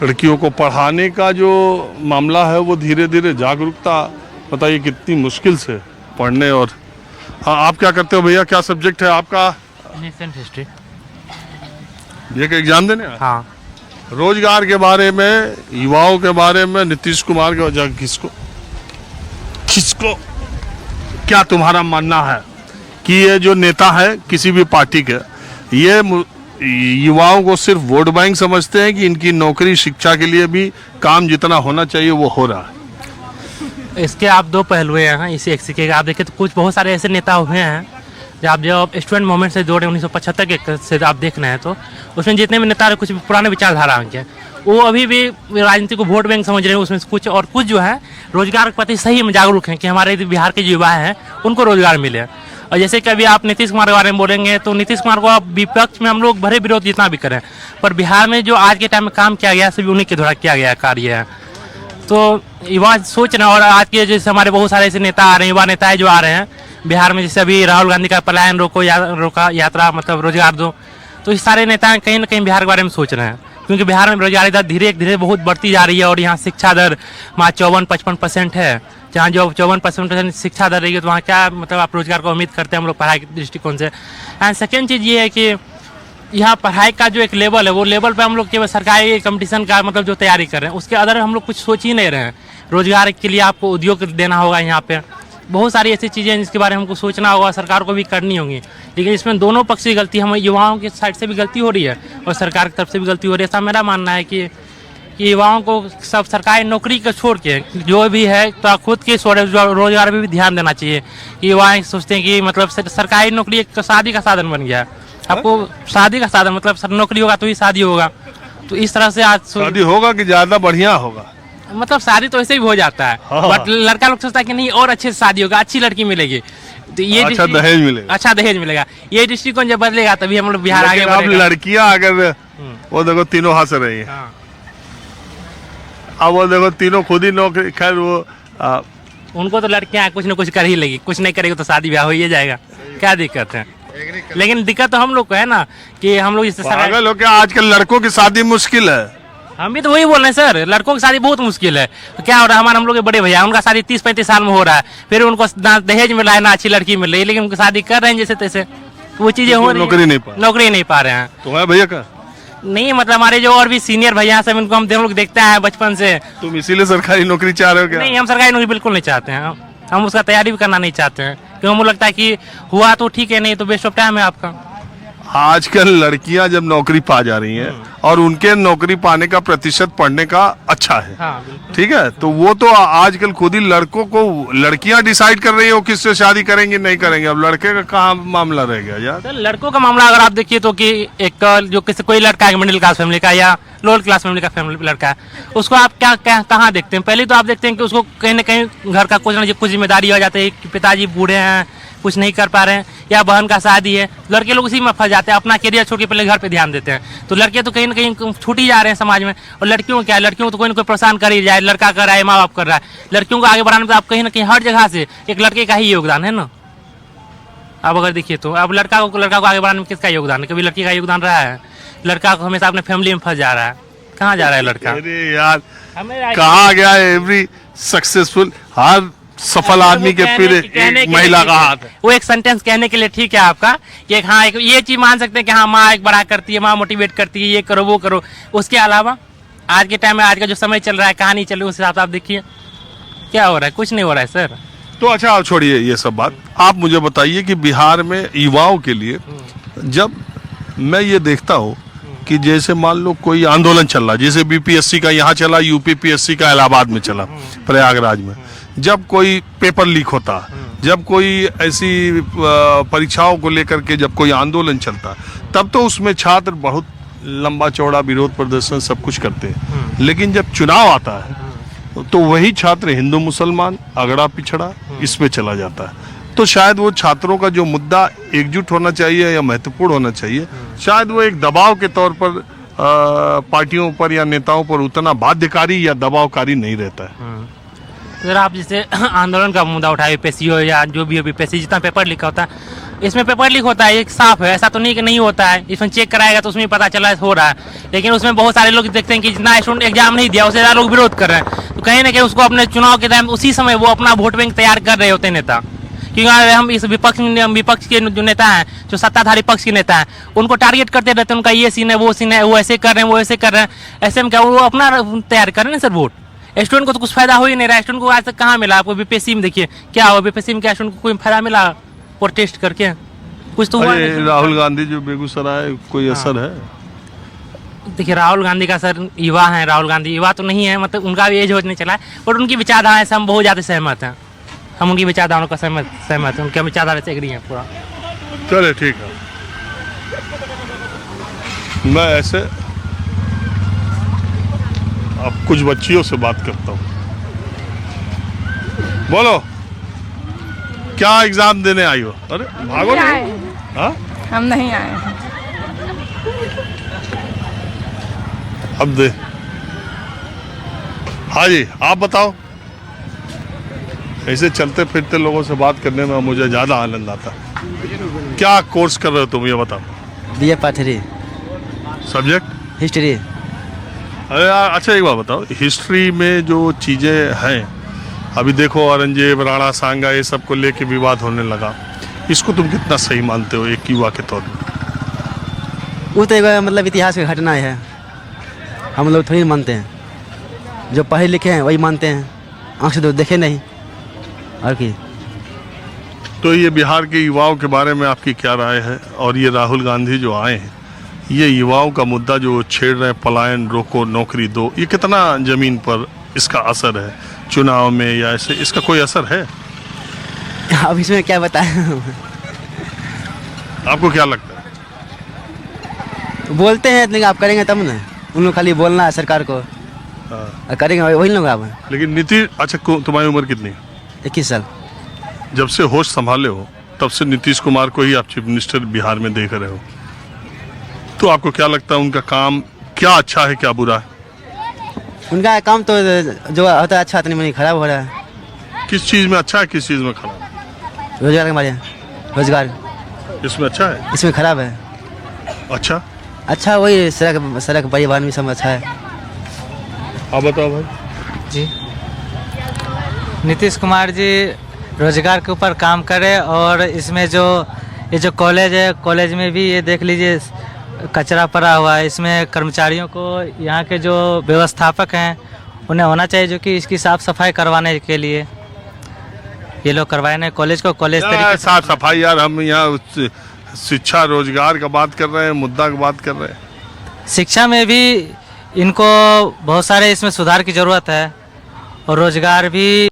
लड़कियों को पढ़ाने का जो मामला है वो धीरे धीरे जागरूकता, बताइए कितनी मुश्किल से पढ़ने। और आप क्या करते हो भैया, क्या सब्जेक्ट है आपका? Nation history. ये का एग्जाम देने आए? हाँ। रोजगार के बारे में, युवाओं के बारे में नीतीश कुमार के वजह किसको क्या तुम्हारा मानना है कि ये जो नेता है किसी भी पार्टी के, ये युवाओं को सिर्फ वोट बैंक समझते हैं कि इनकी नौकरी शिक्षा के लिए भी काम जितना होना चाहिए वो हो रहा है? इसके आप दो पहलू हैं इसी एक सिक्के के। आप देखें तो कुछ बहुत सारे ऐसे नेता हुए हैं जब स्टूडेंट मूवमेंट से जोड़े 1975 के से आप देख रहे हैं तो उसमें जितने भी नेता कुछ पुराने विचारधारा के वो अभी भी राजनीति को वोट बैंक समझ रहे हैं उसमें कुछ, और कुछ जो है रोजगार के प्रति सही में जागरूक हैं कि हमारे बिहार के जो युवा हैं उनको रोजगार मिले। और जैसे कि अभी आप नीतीश कुमार के बारे में बोलेंगे तो नीतीश कुमार को आप विपक्ष में हम लोग भरे विरोध जितना भी करें, पर बिहार में जो आज के टाइम में काम किया गया सभी उन्हीं के द्वारा किया गया कार्य है। तो युवा सोच रहे हैं, और आज के जैसे हमारे बहुत सारे ऐसे नेता आ रहे हैं, युवा नेता जो आ रहे हैं बिहार में, जैसे अभी राहुल गांधी का पलायन रोको यात्रा मतलब रोजगार दो, तो इस सारे नेता कहीं ना कहीं बिहार के बारे में सोच रहे हैं, क्योंकि बिहार में बेरोजगारी दर धीरे धीरे बहुत बढ़ती जा रही है। और यहाँ शिक्षा दर वहाँ 54-55% है, जहाँ जो 54% शिक्षा दर रही है तो वहाँ क्या मतलब आप रोजगार को उम्मीद करते हैं हम लोग पढ़ाई के दृष्टिकोण से। एंड सेकेंड चीज़ ये है कि यहाँ पढ़ाई का जो एक लेवल है वो लेवल पे हम लोग केवल सरकारी कंपटीशन का मतलब जो तैयारी कर रहे हैं उसके अदर हम लोग कुछ सोच ही नहीं रहे हैं। रोजगार के लिए आपको उद्योग देना होगा, यहाँ पे बहुत सारी ऐसी चीज़ें हैं जिसके बारे में हमको सोचना होगा, सरकार को भी करनी होगी। लेकिन इसमें दोनों पक्ष की गलती, हम युवाओं की साइड से भी गलती हो रही है और सरकार की तरफ से भी गलती हो रही है। ऐसा मेरा मानना है कि युवाओं को सब सरकारी नौकरी को छोड़ के जो भी है तो खुद के रोजगार पर भी ध्यान देना चाहिए। युवा सोचते हैं कि मतलब सरकारी नौकरी एक शादी का साधन बन गया है, आपको शादी का साधन मतलब नौकरी होगा तो ही शादी होगा। तो इस तरह से आज शादी होगा कि ज्यादा बढ़िया होगा, मतलब शादी तो ऐसे भी हो जाता है। हाँ। बट लड़का लोग सोचता है कि नहीं और अच्छे से शादी होगा, अच्छी लड़की मिलेगी तो ये अच्छा दहेज मिलेगा, अच्छा दहेज मिलेगा। ये दृष्टिकोण जब बदलेगा तभी हम लोग बिहार आगे बढ़ेगा। अब लड़कियां अगर वो देखो तीनों हंस रही है, अब वो देखो तीनों खुद ही नौकरी, खैर वो उनको तो लड़कियां कुछ न कुछ कर ही लेगी, कुछ नहीं करेगी तो शादी ब्याह हो ही जाएगा, क्या दिक्कत है। लेकिन दिक्कत तो हम लोग को है ना कि हम लोग इससे पागल हो क्या, आजकल लड़कों की शादी मुश्किल है। हम भी तो वही बोल रहे हैं सर, लड़कों की शादी बहुत मुश्किल है। तो क्या हो रहा है, हमारे हम लोग के बड़े भैया उनका शादी 30-35 साल में हो रहा है, फिर उनको ना दहेज मिल रहा है ना अच्छी लड़की मिल रही है, लेकिन उनकी शादी कर रहे हैं जैसे तैसे, वो चीजें हो रही, नौकरी नहीं पा रहे हैं। तुम्हारे भैया का नहीं मतलब हमारे जो और भी सीनियर भैया सब इनको हम लोग देखते हैं बचपन से। तुम इसीलिए सरकारी नौकरी चाह रहे हो क्या? नहीं, हम सरकारी नौकरी बिल्कुल नहीं चाहते हैं, हम उसका तैयारी भी करना नहीं चाहते हैं, क्योंकि हमें लगता है कि हुआ तो ठीक है, नहीं तो वेस्ट ऑफ टाइम है आपका। आजकल लड़कियां जब नौकरी पा जा रही हैं और उनके नौकरी पाने का प्रतिशत पढ़ने का अच्छा है, हाँ, ठीक है, तो वो तो आजकल खुद ही लड़कों को लड़कियां डिसाइड कर रही है वो किससे शादी करेंगे नहीं करेंगे। अब लड़के का कहाँ मामला रह गया यार। तो लड़कों का मामला अगर आप देखिए तो कि एक जो किसी कोई लड़का है मिडिल क्लास फैमिली का या लोअर क्लास फैमिली का फैमिली लड़का है, उसको आप क्या कहाँ देखते हैं? पहले तो आप देखते हैं कि उसको कहीं ना कहीं घर का कुछ ना कुछ जिम्मेदारी हो जाती है कि पिताजी बूढ़े हैं कुछ नहीं कर पा रहे हैं या बहन का शादी है, लड़के लोग उसी में फंस जाते हैं, अपना करियर छोड़ के पहले घर पे ध्यान देते हैं। तो लड़के तो कहीं ना कहीं छूट ही जा रहे हैं समाज में। और लड़कियों को क्या है, लड़कियों को तो कोई ना कोई प्रोत्साहन कर ही जाए, लड़का कर रहा है, माँ बाप कर रहा है, लड़कियों को आगे बढ़ाने में आप कहीं ना कहीं हर जगह से एक लड़के का ही योगदान है ना। अब अगर देखिए तो अब लड़का को आगे बढ़ाने में किसका योगदान है? कभी लड़की का योगदान रहा है? लड़का को हमेशा अपने फैमिली में फंस जा रहा है, कहाँ जा रहा है लड़का? अरे यार कहाँ गया एवरी सक्सेसफुल, हर सफल आदमी के फिर एक महिला का हाथ है। वो एक सेंटेंस कहने के लिए ठीक है आपका कि हाँ एक ये चीज मान सकते हैं कि हाँ माँ एक बड़ा करती है, माँ मोटिवेट करती है, ये करो वो करो। उसके अलावा आज के टाइम में आज का जो समय चल रहा है, कहानी चल रही है, उस हिसाब से आप देखिए क्या हो रहा है, कुछ नहीं हो रहा है सर। तो अच्छा आप छोड़िए ये सब बात, आप मुझे बताइए कि बिहार में युवाओं के लिए जब मैं ये देखता हूँ कि जैसे मान लो कोई आंदोलन चल रहा है, जैसे बीपीएससी का यहाँ चला, यूपीपीएससी का इलाहाबाद में चला, प्रयागराज में, जब कोई पेपर लीक होता, जब कोई ऐसी परीक्षाओं को लेकर के जब कोई आंदोलन चलता, तब तो उसमें छात्र बहुत लंबा चौड़ा विरोध प्रदर्शन सब कुछ करते हैं। लेकिन जब चुनाव आता है तो वही छात्र हिंदू मुसलमान अगड़ा पिछड़ा इसमें चला जाता है। तो शायद वो छात्रों का जो मुद्दा एकजुट होना चाहिए या महत्वपूर्ण होना चाहिए, शायद वो एक दबाव के तौर पर पार्टियों पर या नेताओं पर उतना बाध्यकारी या दबावकारी नहीं रहता है। सर आप जैसे आंदोलन का मुद्दा उठाए यूपीएससी हो या जो भी हो यूपीएससी, जितना पेपर लीक होता है इसमें पेपर लीक होता है, एक साफ है, ऐसा तो नहीं कि नहीं होता है। इसमें चेक कराएगा तो उसमें पता चला हो रहा है, लेकिन उसमें बहुत सारे लोग देखते हैं कि जितना स्टूडेंट एग्जाम नहीं दिया उससे ज़्यादा लोग विरोध कर रहे हैं, तो कहीं ना कहीं उसको अपने चुनाव के टाइम उसी समय वो अपना वोट बैंक तैयार कर रहे होते हैं नेता। क्योंकि हम इस विपक्ष के जो नेता हैं, जो सत्ताधारी पक्ष के नेता हैं, उनको टारगेट करते रहते हैं, उनका ये सीन है वो सीन है, वो ऐसे कर रहे हैं वो ऐसे कर रहे हैं, ऐसे में क्या वो अपना तैयार कर रहे हैं सर वोट। स्टूडेंट को तो कुछ फायदा हो ही नहीं रहा है। स्टूडेंट को आज तक कहाँ मिला? आपको बीपीएससी में देखिए क्या हुआ, बीपीएससी में क्या स्टूडेंट को कोई फायदा मिला प्रोटेस्ट करके? कुछ तो हुआ नहीं। राहुल गांधी जो बेगूसराय, कोई असर है? देखिए राहुल गांधी का सर युवा है, राहुल गांधी युवा तो नहीं है, मतलब उनका भी एज हो नहीं चला है, बट उनकी विचारधारा से हम बहुत ज़्यादा सहमत हैं। हम उनकी विचारधाराओं का सहमत हैं, उनके विचारधारा से एग्री हैं पूरा। चले ठीक है, मैं ऐसे अब कुछ बच्चियों से बात करता हूँ। बोलो क्या एग्जाम देने आई हो? अरे भागो नहीं आए नहीं। हाँ हम नहीं आए हैं। अब दे। हाँ जी आप बताओ। ऐसे चलते फिरते लोगों से बात करने में मुझे ज़्यादा आनंद आता है। क्या कोर्स कर रहे हो तुम ये बताओ? BA part 3 subject history. अरे यार अच्छा एक बात बताओ, हिस्ट्री में जो चीज़ें हैं अभी देखो औरंगजेब, राणा सांगा, ये सब को लेके विवाद होने लगा, इसको तुम कितना सही मानते हो एक युवा के तौर पर? वो तो एक मतलब इतिहास की घटना है, हम लोग थोड़ी मानते हैं। जो पढ़े लिखे हैं वही मानते हैं, आँख से तो देखे नहीं। और की तो ये बिहार के युवाओं के बारे में आपकी क्या राय है? और ये राहुल गांधी जो आए हैं, ये युवाओं का मुद्दा जो छेड़ रहे हैं, पलायन रोको नौकरी दो, ये कितना जमीन पर इसका असर है चुनाव में, या ऐसे इसका कोई असर है? अब इसमें क्या बताएं। आपको क्या लगता है? बोलते हैं लेकिन आप करेंगे तब ना, उन लोग खाली बोलना है सरकार को, और करेंगे वही लोग आप। लेकिन नीतीश, अच्छा तुम्हारी उम्र कितनी है? 21 साल। जब से होश संभाले हो तब से नीतीश कुमार को ही आप चीफ मिनिस्टर बिहार में देख रहे हो, तो आपको क्या लगता है उनका काम क्या अच्छा है क्या बुरा है? उनका काम तो जो होता है अच्छा, तो नहीं खराब हो रहा है। किस चीज़ में अच्छा है किस चीज़ में खराब है? रोजगार के बारे में, रोजगार इसमें अच्छा है, इसमें खराब है। अच्छा अच्छा वही सड़क परिवहन भी सब अच्छा है। आप बताओ भाई। जी नीतीश कुमार जी रोजगार के ऊपर काम करे, और इसमें जो ये जो कॉलेज है, कॉलेज में भी ये देख लीजिए कचरा पड़ा हुआ है। इसमें कर्मचारियों को, यहाँ के जो व्यवस्थापक हैं उन्हें होना चाहिए जो कि इसकी साफ़ सफाई करवाने के लिए ये लोग करवाए ना कॉलेज को कॉलेज तरीके से। साफ सफाई यार, हम यहाँ शिक्षा रोजगार का बात कर रहे हैं, मुद्दा की बात कर रहे हैं। शिक्षा में भी इनको बहुत सारे इसमें सुधार की ज़रूरत है, और रोजगार भी